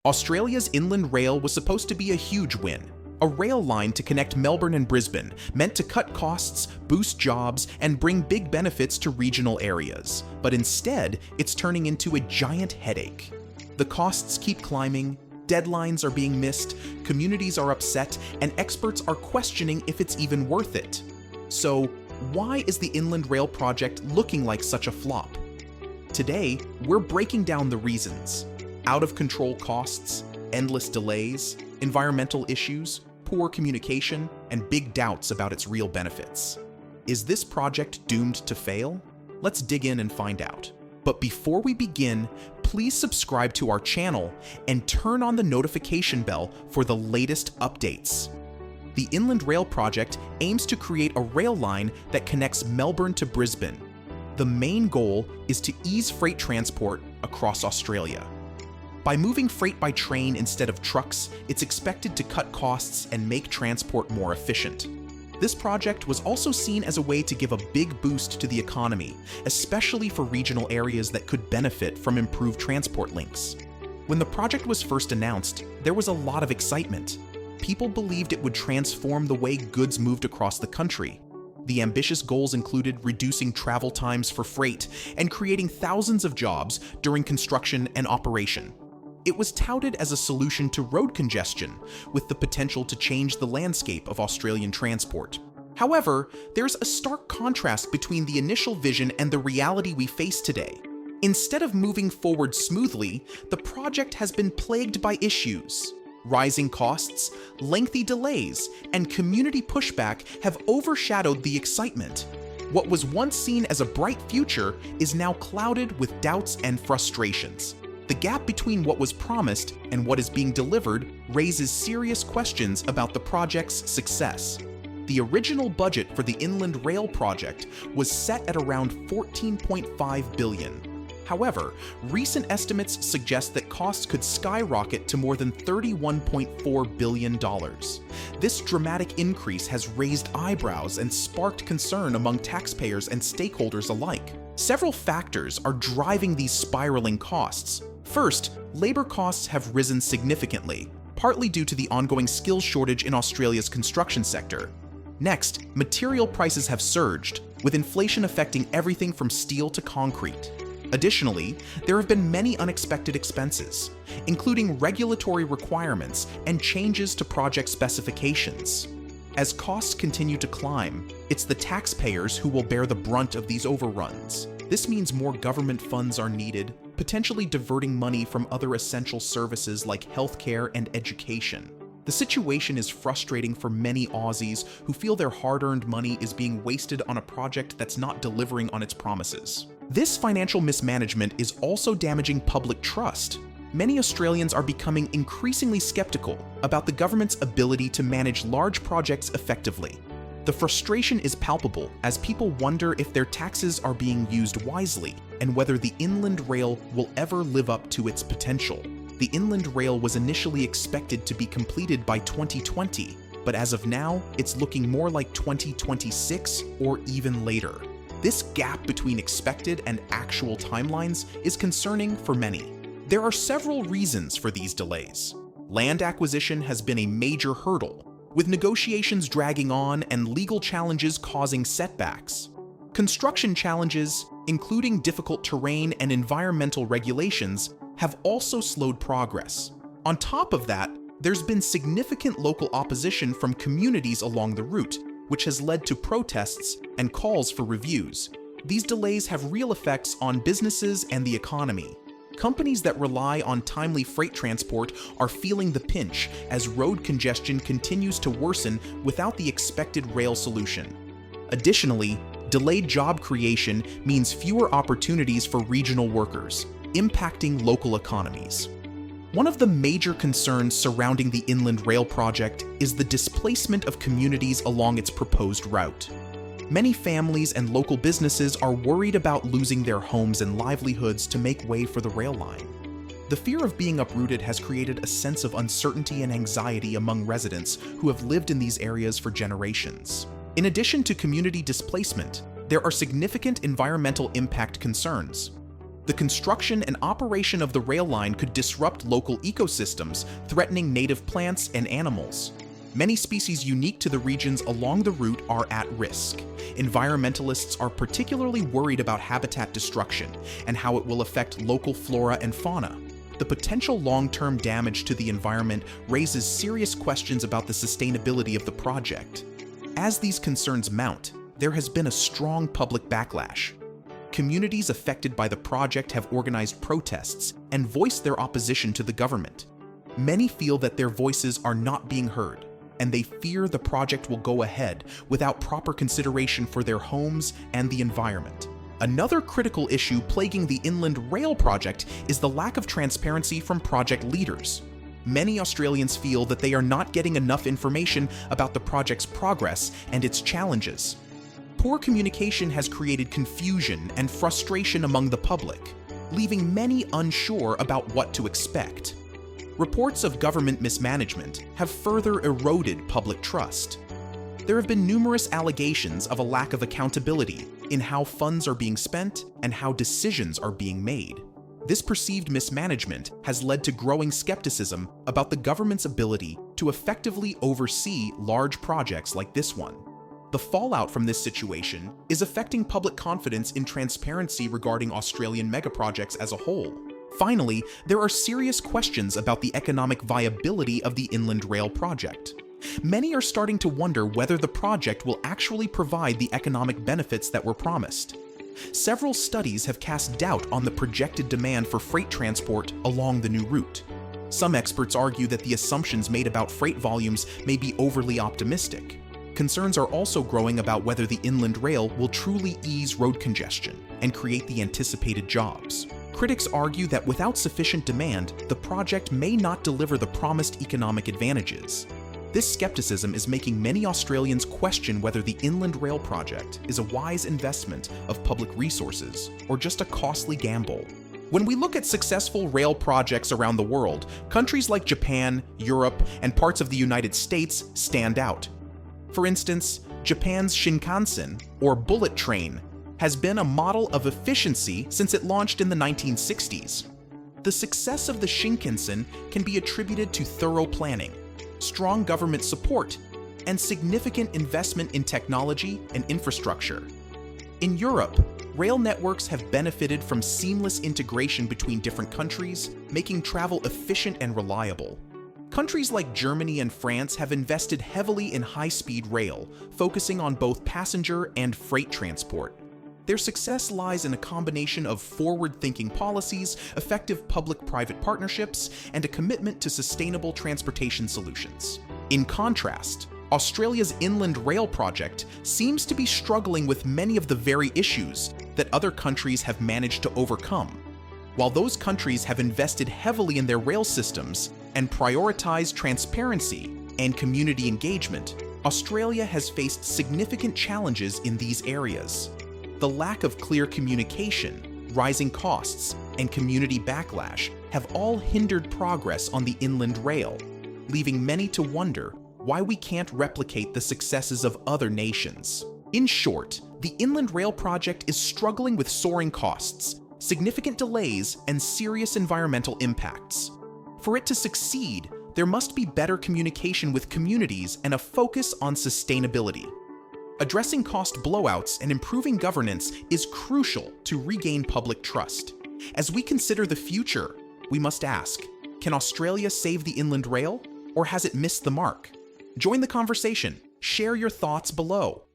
Australia's Inland Rail was supposed to be a huge win. A rail line to connect Melbourne and Brisbane, meant to cut costs, boost jobs, and bring big benefits to regional areas. But instead, it's turning into a giant headache. The costs keep climbing, deadlines are being missed, communities are upset, and experts are questioning if it's even worth it. So, why is the Inland Rail project looking like such a flop? Today, we're breaking down the reasons. Out-of-control costs, endless delays, environmental issues, poor communication, and big doubts about its real benefits. Is this project doomed to fail? Let's dig in and find out. But before we begin, please subscribe to our channel and turn on the notification bell for the latest updates. The Inland Rail project aims to create a rail line that connects Melbourne to Brisbane. The main goal is to ease freight transport across Australia. By moving freight by train instead of trucks, it's expected to cut costs and make transport more efficient. This project was also seen as a way to give a big boost to the economy, especially for regional areas that could benefit from improved transport links. When the project was first announced, there was a lot of excitement. People believed it would transform the way goods moved across the country. The ambitious goals included reducing travel times for freight and creating thousands of jobs during construction and operation. It was touted as a solution to road congestion, with the potential to change the landscape of Australian transport. However, there's a stark contrast between the initial vision and the reality we face today. Instead of moving forward smoothly, the project has been plagued by issues. Rising costs, lengthy delays, and community pushback have overshadowed the excitement. What was once seen as a bright future is now clouded with doubts and frustrations. The gap between what was promised and what is being delivered raises serious questions about the project's success. The original budget for the Inland Rail project was set at around $14.5 billion. However, recent estimates suggest that costs could skyrocket to more than $31.4 billion. This dramatic increase has raised eyebrows and sparked concern among taxpayers and stakeholders alike. Several factors are driving these spiraling costs. First, labor costs have risen significantly, partly due to the ongoing skills shortage in Australia's construction sector. Next, material prices have surged, with inflation affecting everything from steel to concrete. Additionally, there have been many unexpected expenses, including regulatory requirements and changes to project specifications. As costs continue to climb, it's the taxpayers who will bear the brunt of these overruns. This means more government funds are needed, potentially diverting money from other essential services like healthcare and education. The situation is frustrating for many Aussies who feel their hard-earned money is being wasted on a project that's not delivering on its promises. This financial mismanagement is also damaging public trust. Many Australians are becoming increasingly skeptical about the government's ability to manage large projects effectively. The frustration is palpable as people wonder if their taxes are being used wisely and whether the Inland Rail will ever live up to its potential. The Inland Rail was initially expected to be completed by 2020, but as of now, it's looking more like 2026 or even later. This gap between expected and actual timelines is concerning for many. There are several reasons for these delays. Land acquisition has been a major hurdle, with negotiations dragging on and legal challenges causing setbacks. Construction challenges, including difficult terrain and environmental regulations, have also slowed progress. On top of that, there's been significant local opposition from communities along the route, which has led to protests and calls for reviews. These delays have real effects on businesses and the economy. Companies that rely on timely freight transport are feeling the pinch as road congestion continues to worsen without the expected rail solution. Additionally, delayed job creation means fewer opportunities for regional workers, impacting local economies. One of the major concerns surrounding the Inland Rail project is the displacement of communities along its proposed route. Many families and local businesses are worried about losing their homes and livelihoods to make way for the rail line. The fear of being uprooted has created a sense of uncertainty and anxiety among residents who have lived in these areas for generations. In addition to community displacement, there are significant environmental impact concerns. The construction and operation of the rail line could disrupt local ecosystems, threatening native plants and animals. Many species unique to the regions along the route are at risk. Environmentalists are particularly worried about habitat destruction and how it will affect local flora and fauna. The potential long-term damage to the environment raises serious questions about the sustainability of the project. As these concerns mount, there has been a strong public backlash. Communities affected by the project have organized protests and voiced their opposition to the government. Many feel that their voices are not being heard, and they fear the project will go ahead without proper consideration for their homes and the environment. Another critical issue plaguing the Inland Rail project is the lack of transparency from project leaders. Many Australians feel that they are not getting enough information about the project's progress and its challenges. Poor communication has created confusion and frustration among the public, leaving many unsure about what to expect. Reports of government mismanagement have further eroded public trust. There have been numerous allegations of a lack of accountability in how funds are being spent and how decisions are being made. This perceived mismanagement has led to growing skepticism about the government's ability to effectively oversee large projects like this one. The fallout from this situation is affecting public confidence in transparency regarding Australian megaprojects as a whole. Finally, there are serious questions about the economic viability of the Inland Rail project. Many are starting to wonder whether the project will actually provide the economic benefits that were promised. Several studies have cast doubt on the projected demand for freight transport along the new route. Some experts argue that the assumptions made about freight volumes may be overly optimistic. Concerns are also growing about whether the Inland Rail will truly ease road congestion and create the anticipated jobs. Critics argue that without sufficient demand, the project may not deliver the promised economic advantages. This skepticism is making many Australians question whether the Inland Rail project is a wise investment of public resources or just a costly gamble. When we look at successful rail projects around the world, countries like Japan, Europe, and parts of the United States stand out. For instance, Japan's Shinkansen, or bullet train, has been a model of efficiency since it launched in the 1960s. The success of the Shinkansen can be attributed to thorough planning, strong government support, and significant investment in technology and infrastructure. In Europe, rail networks have benefited from seamless integration between different countries, making travel efficient and reliable. Countries like Germany and France have invested heavily in high-speed rail, focusing on both passenger and freight transport. Their success lies in a combination of forward-thinking policies, effective public-private partnerships, and a commitment to sustainable transportation solutions. In contrast, Australia's Inland Rail project seems to be struggling with many of the very issues that other countries have managed to overcome. While those countries have invested heavily in their rail systems and prioritized transparency and community engagement, Australia has faced significant challenges in these areas. The lack of clear communication, rising costs, and community backlash have all hindered progress on the Inland Rail, leaving many to wonder why we can't replicate the successes of other nations. In short, the Inland Rail project is struggling with soaring costs, significant delays, and serious environmental impacts. For it to succeed, there must be better communication with communities and a focus on sustainability. Addressing cost blowouts and improving governance is crucial to regain public trust. As we consider the future, we must ask, can Australia save the Inland Rail, or has it missed the mark? Join the conversation. Share your thoughts below.